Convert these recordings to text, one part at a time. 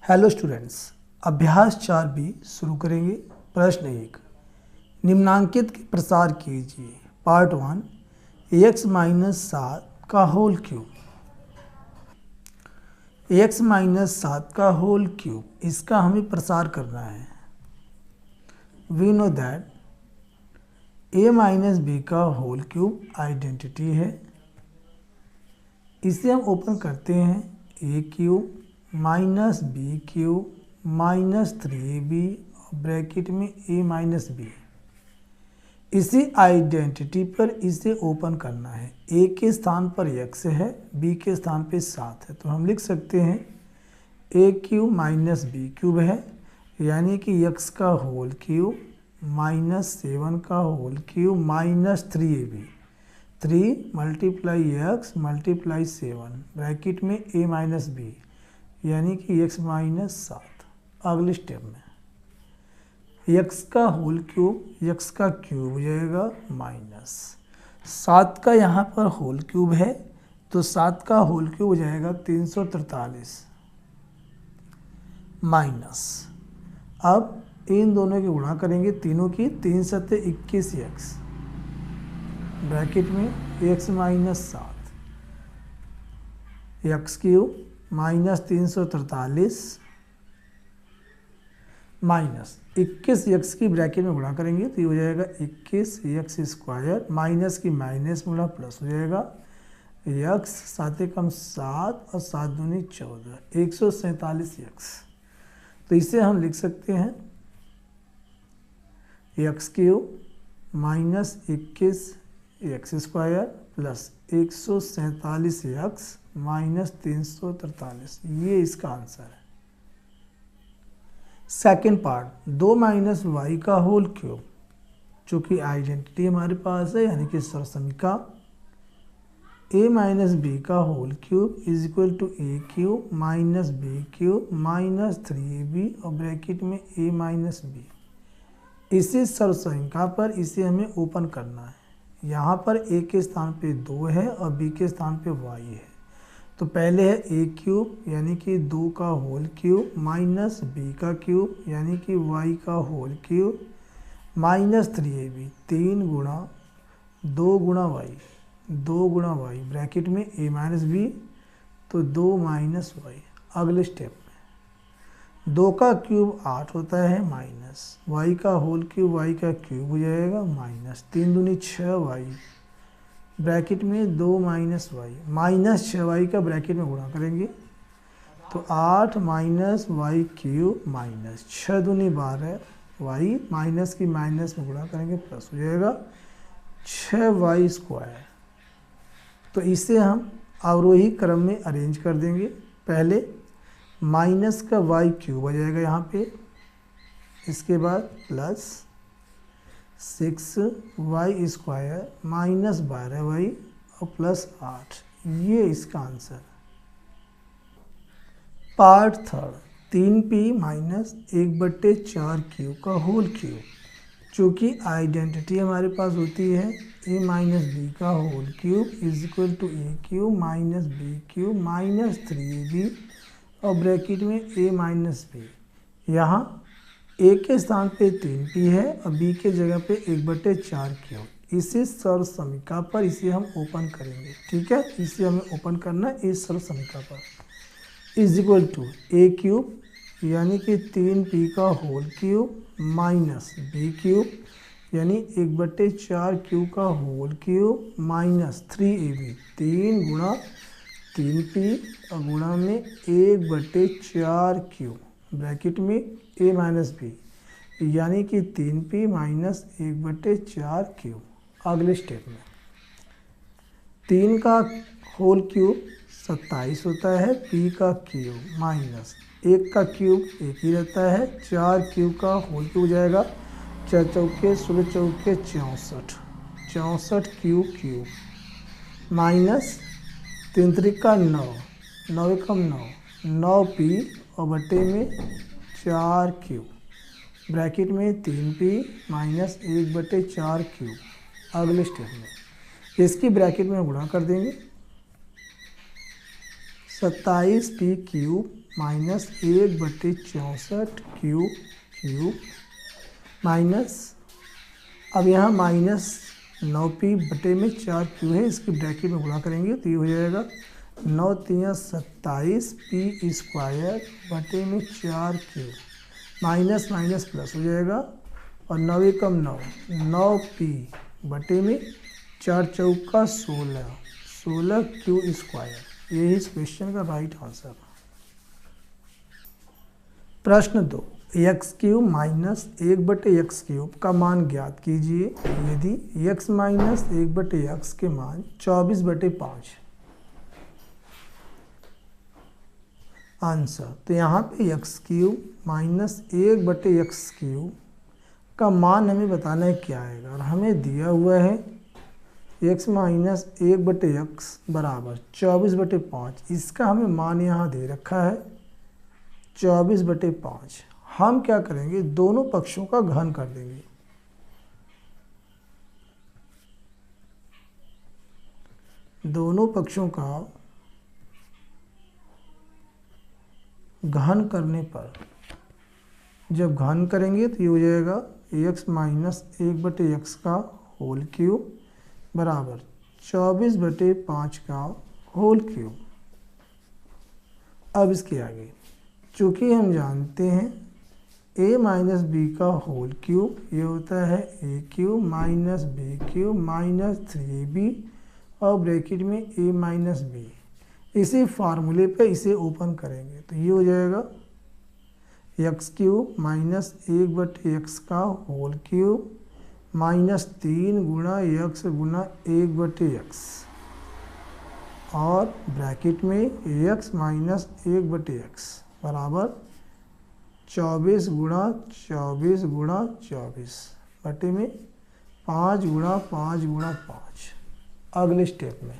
Hello students, अभ्यास 4B शुरू करेंगे। प्रश्न 1, निम्नांकित के प्रसार कीजिए। पार्ट 1, x माइनस 7 का होल क्यूब। x माइनस 7 का होल क्यूब, इसका हमें प्रसार करना है। We know that a minus B का होल क्यूब आइडेंटिटी है। इसे हम ओपन करते हैं, a cube minus B cube minus 3ab bracket में a माइनस बी। इसी आइडेंटिटी पर इसे ओपन करना है। a के स्थान पर x है, b के स्थान पे 7 है, तो हम लिख सकते हैं a cube minus B cube है, यानी कि x का होल क्यूब माइनस 7 का whole cube minus 3ab। 3 multiply x multiply 7 bracket में a माइनस बी, यानी कि x माइनस 7। अगले स्टेप में x का होल क्यूब x का क्यूब हो जाएगा माइनस 7 का यहाँ पर होल क्यूब है, तो 7 का होल क्यूब हो जाएगा 343 माइनस। अब इन दोनों की गुणा करेंगे, तीनों की, 3 सत्ते 21x ब्रैकेट में x minus 7 x cube minus 343 minus 21x की ब्रैकेट में गुणा करेंगे तो ये हो जाएगा 21x स्क्वायर, माइनस की माइनस में प्लस हो जाएगा x 7 कम 7 और 7 दूनी 14, 147x। तो इसे हम लिख सकते हैं x cube minus 21x square plus 147x minus 343। ये इसका आंसर है। सेकेंड पार्ट, 2 माइनस वाई का होल क्यूब, चूँकि आइडेंटिटी हमारे पास है, यानी कि सरसमिका a माइनस बी का whole cube is equal to A cube minus B cube minus 3ab और ब्रैकेट में a माइनस बी। इसी सरसंख्या पर इसे हमें ओपन करना है। यहाँ पर a के स्थान पे 2 है और b के स्थान पे y है, तो पहले है a क्यूब यानी कि 2 का होल क्यूब माइनस b का क्यूब यानी कि y का होल क्यूब माइनस 3ab, 3 गुणा 2 गुणा y, 2 गुणा y ब्रैकेट में a माइनस बी, तो 2 माइनस y। अगले स्टेप में 2 का क्यूब 8 होता है माइनस y का होल क्यूब, y का क्यूब हो जाएगा माइनस 3 दूनी 6y ब्रैकेट में 2 माइनस y, माइनस 6y का ब्रैकेट में गुणा करेंगे तो 8 माइनस y क्यूब माइनस 6 दूनी 12y माइनस की माइनस में गुणा करेंगे प्लस हो जाएगा 6y स्क्वायर। तो इसे हम अवरोही क्रम में अरेंज कर देंगे। पहले माइनस का y क्यूब आ जाएगा यहाँ पे, इसके बाद plus 6y square minus 12y और प्लस 8। ये इसका answer. Part third, 3p minus 1/4q का होल क्यूब, चूँकि आइडेंटिटी हमारे पास होती है a माइनस बी का whole cube is equal to A cube minus B cube minus 3ab और ब्रैकेट में a माइनस बी। यहाँ a के स्थान पे 3p है और b के जगह पे 1/4q। इसी सरसमिका पर इसे हम ओपन करेंगे, ठीक है। इसे हमें ओपन करना है इस सरसमिका पर। Is equal to a cube यानी कि 3p का whole cube minus b cube यानी 1/4q का होल क्यूब माइनस 3ab, 3 गुणा 3p और गुणा में 1/4q ब्रैकेट में a माइनस बी, यानी कि 3p माइनस 1/4q। अगले स्टेप में 3 का होल क्यूब 27 होता है, p का क्यूब माइनस 1 का क्यूब 1 ही रहता है, 4 क्यूब का होल क्यूब हो जाएगा 4 चौके 16 चौके 64, 64 क्यूब माइनस 3 त्रिका 9, 9 कम 9, 9p और बटे में 4q ब्रैकेट में 3p माइनस 1/4q। अगले स्टेप में इसकी ब्रैकेट में गुणा कर देंगे, 27p क्यूब -1/64 माइनस, अब यहाँ -9p/4q है, इसकी ब्रैकेट में गुणा करेंगे तो ये हो जाएगा 9 3 27 p² माइनस माइनस प्लस हो जाएगा और 9 एकम 9 9p/4 चौका 16 यही इस क्वेश्चन का राइट आंसर। प्रश्न 2, x³ माइनस 1/x³ का मान ज्ञात कीजिए यदि x माइनस 1/x के मान 24/5। आंसर, तो यहाँ पे x³ माइनस 1/x³ का मान हमें बताना है क्या आएगा, और हमें दिया हुआ है x माइनस 1/x बराबर 24/5। इसका हमें मान यहाँ दे रखा है 24/5। हम क्या करेंगे, दोनों पक्षों का घन कर देंगे। दोनों पक्षों का घन करने पर जब घन करेंगे तो ये हो जाएगा x माइनस 1/x का होल क्यूब बराबर 24/5 का होल क्यूब। अब इसके आगे चूँकि हम जानते हैं a माइनस बी का होल क्यूब ये होता है a³ minus b³ minus 3b और ब्रैकेट में a माइनस b। इसी फार्मूले पे इसे ओपन करेंगे तो ये हो जाएगा x³ माइनस 1/x का होल क्यूब माइनस 3 गुणा x गुणा 1/x और ब्रैकेट में x माइनस 1/x बराबर 24 गुणा 24 गुणा 24 बटे में 5 गुणा 5 गुणा 5। अगले स्टेप में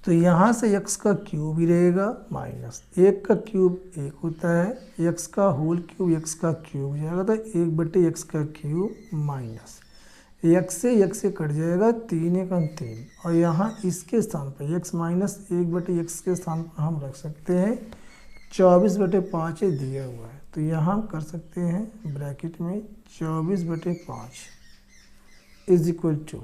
तो यहाँ से x का क्यूब ही रहेगा माइनस 1 का क्यूब 1 होता है, x का होल क्यूब x का क्यूब हो जाएगा तो 1/x का क्यूब माइनस x से कट जाएगा 3 एकम 3 और यहाँ इसके स्थान पर x माइनस 1/x के स्थान पर हम रख सकते हैं 24/5 दिया हुआ है तो यहाँ हम कर सकते हैं ब्रैकेट में 24/5 इज इक्वल टू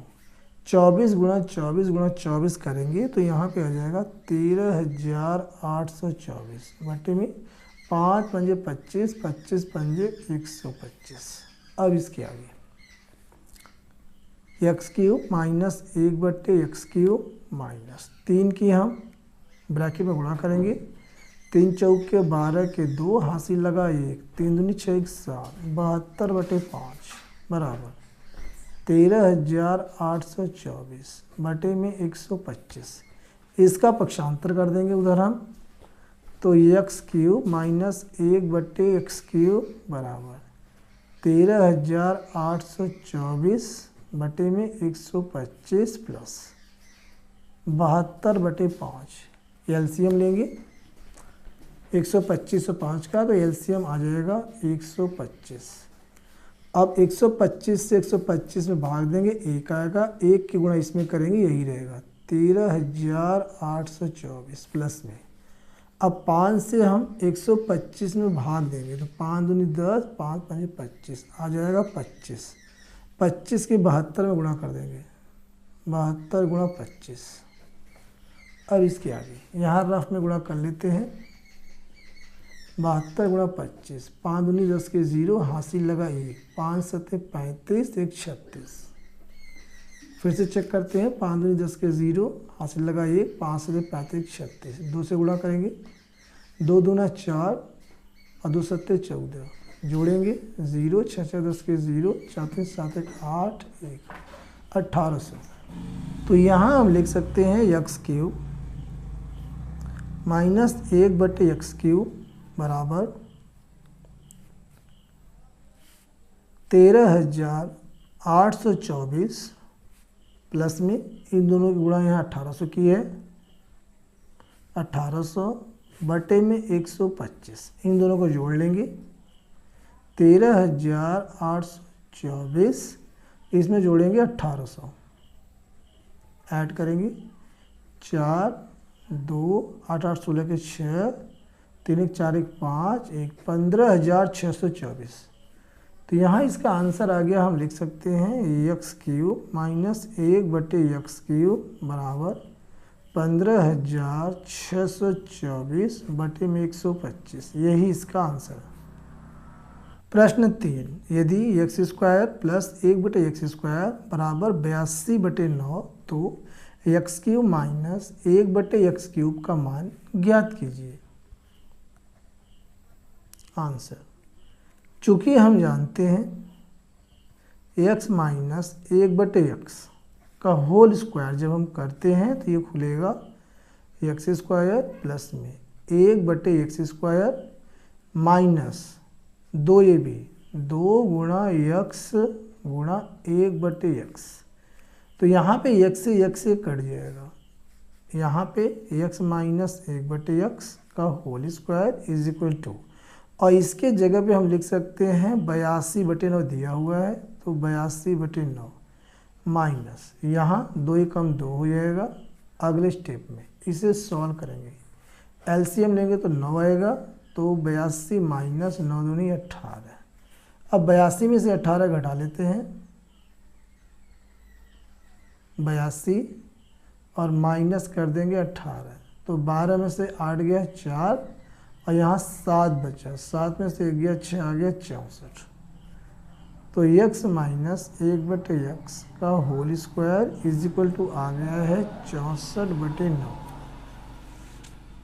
24 गुणा 24 गुणा 24 करेंगे तो यहाँ पे आ जाएगा 13,824 बटे में 5 पंजे 25 25 पंजे 125। अब इसके आगे x³ माइनस 1/x³ माइनस 3 की हम ब्रैकेट में गुणा करेंगे 3 चौके 12 के 2 हासिल लगा 1 3 दूनी 6 7 72/5 बराबर 13,824 बटे में 125। इसका पक्षांतर कर देंगे उधर हम तो x³ माइनस 1/x³ बराबर 13,824 बटे में 125 प्लस 72/5। एलसीएम लेंगे 125 और 5 का तो एलसीएम आ जाएगा 125। अब 125 से 125 में भाग देंगे 1 आएगा 1 की गुणा इसमें करेंगे यही रहेगा 13,824 प्लस में। अब 5 से हम 125 में भाग देंगे तो 5 दूनी 10 5 5 25 आ जाएगा 25। 25 के 72 में गुणा कर देंगे 72 गुणा 25। अब इसके आगे यहाँ रफ में गुणा कर लेते हैं 72 गुणा 25 5 दूनी 10 के 0 हासिल लगा 1 5 7 35 1 36। फिर से चेक करते हैं 5 दूनी 10 के 0 हासिल लगा 1 5 7 35 36 2 से गुणा करेंगे 2 दूना 4 और 2 7 14 जोड़ेंगे 0 6 6 10 के 0 4 3 7 1 8 1 1800। तो यहाँ हम लिख सकते हैं x³ माइनस 1/x³ बराबर 13,824 प्लस में इन दोनों की गुणा यहाँ 1800 की है 1800 बटे में 125 इन दोनों को जोड़ लेंगे 13,824 इसमें जोड़ेंगे 1800 ऐड करेंगे 4 2, 8 8 16 के 6, 3 1 4 1 5, 15,624। तो यहाँ इसका आंसर आ गया, हम लिख सकते हैं एक्स क्यूब माइनस 1/x³ बराबर 15,624 बटे में 125। यही इसका आंसर है। प्रश्न 3, यदि x² प्लस 1/x² बराबर 82/9 तो x³ माइनस 1/x³ का मान ज्ञात कीजिए। आंसर, चूँकि हम जानते हैं x माइनस 1/x का होल स्क्वायर जब हम करते हैं तो ये खुलेगा x² प्लस में 1/x² माइनस 2, ये भी 2 गुणा x गुणा 1/x। तो यहाँ पे x से कट जाएगा, यहाँ पे x माइनस 1/x का whole square is equal to, और इसके जगह पे हम लिख सकते हैं 82/9 दिया हुआ है तो 82/9 माइनस यहाँ 2 कम 2 हो जाएगा। अगले स्टेप में इसे सॉल्व करेंगे, एलसीएम लेंगे तो 9 आएगा, तो 82 माइनस 9 दूनी 18। अब 82 में से 18 घटा लेते हैं, 82 और माइनस कर देंगे 18, तो 12 में से 8 गया 4 और यहाँ 7 बचा, 7 में से 1 गया 6 आ गया 64। तो x माइनस 1/x का whole square is equal to आ गया है 64/9।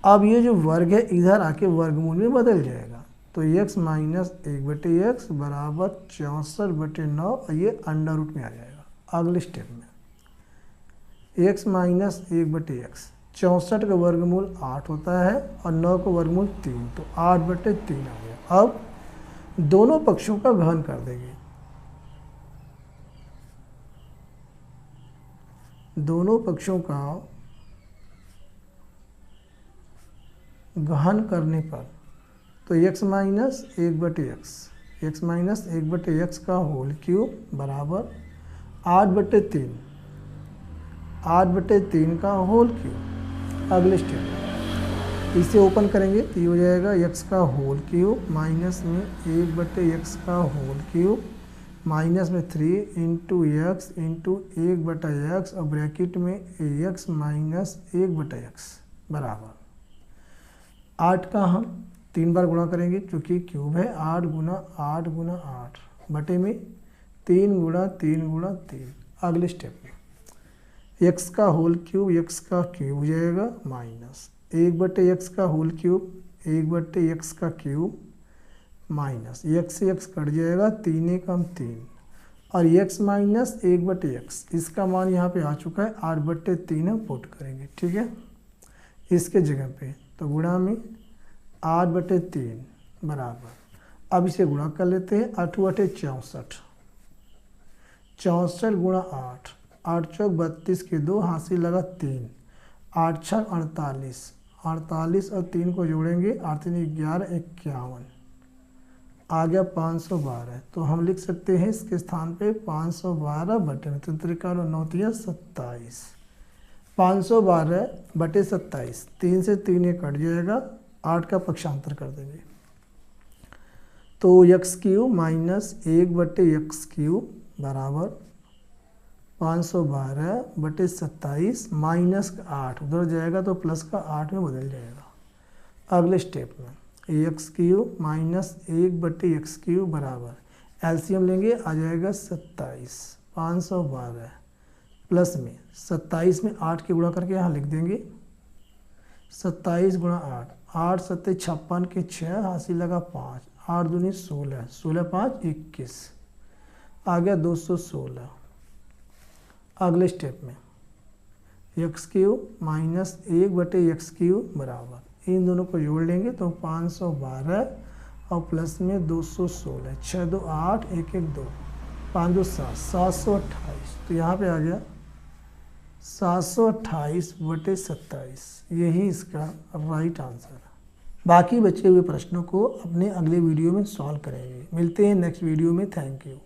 अब ये जो वर्ग है इधर आके वर्गमूल में बदल जाएगा, तो x माइनस 1/x बराबर 64/9 और ये अंडर रूट में आ जाएगा। अगले स्टेप में x माइनस 1/x, 64 का वर्गमूल 8 होता है और 9 का वर्गमूल 3, तो 8/3 आ गया। अब दोनों पक्षों का घन कर देंगे, दोनों पक्षों का घन करने पर तो x minus 1/x, x minus 1/x का होल क्यूब बराबर 8/3, 8/3 का होल क्यूब। अगले स्टेप इसे ओपन करेंगे तो ये हो जाएगा x का होल क्यूब माइनस में 1/x का होल क्यूब माइनस में 3 इंटू x इंटू 1/x और ब्रैकेट में x माइनस 1/x बराबर 8 का हम 3 बार गुणा करेंगे क्योंकि क्यूब है, 8 गुना 8 गुना 8 बटे में 3 गुणा 3 गुणा 3। अगले स्टेप में x का होल क्यूब x का क्यूब हो जाएगा माइनस 1/x का होल क्यूब 1/x का क्यूब माइनस x से x कट जाएगा, 3 एकम 3 और x माइनस 1/x, इसका मान यहाँ पे आ चुका है 8/3 हम पुट करेंगे, ठीक है। इसके जगह पे तो गुणा में 8/3 बराबर, अब इसे गुणा कर लेते हैं, 8 8 64, 64 गुणा 8, 8 चौक 32 के 2 हासिल लगा 3, 8 6 48, 48 और 3 को जोड़ेंगे 8 3 11 51 आ गया 512। तो हम लिख सकते हैं इसके स्थान पे 512 बटे में 27, 512 बटे 27, 3 से 3 ये कट जाएगा, 8 का पक्षांतर कर देंगे तो x³ माइनस 1/x³ बराबर 512 बटे 27 माइनस का 8 उधर जाएगा तो प्लस का 8 में बदल जाएगा। अगले स्टेप में x³ माइनस 1/x³ बराबर एलसीएम लेंगे आ जाएगा 27, 512 प्लस में 27 में 8 के गुणा करके यहाँ लिख देंगे 27 गुणा 8, 8 7 56 के 6 हासिल लगा 5, 8 दूनी 16, 16 5 21 आ गया 216। अगले स्टेप में x³ माइनस 1/x³ बराबर, इन दोनों को जोड़ लेंगे तो 512 और प्लस में 216, 6 2 8 1 1 2 5 2 7, 728। तो यहाँ पे आ गया 728 बटे 27, यही इसका राइट आंसर है। बाकी बचे हुए प्रश्नों को अपने अगले वीडियो में सॉल्व करेंगे। मिलते हैं नेक्स्ट वीडियो में। Thank you.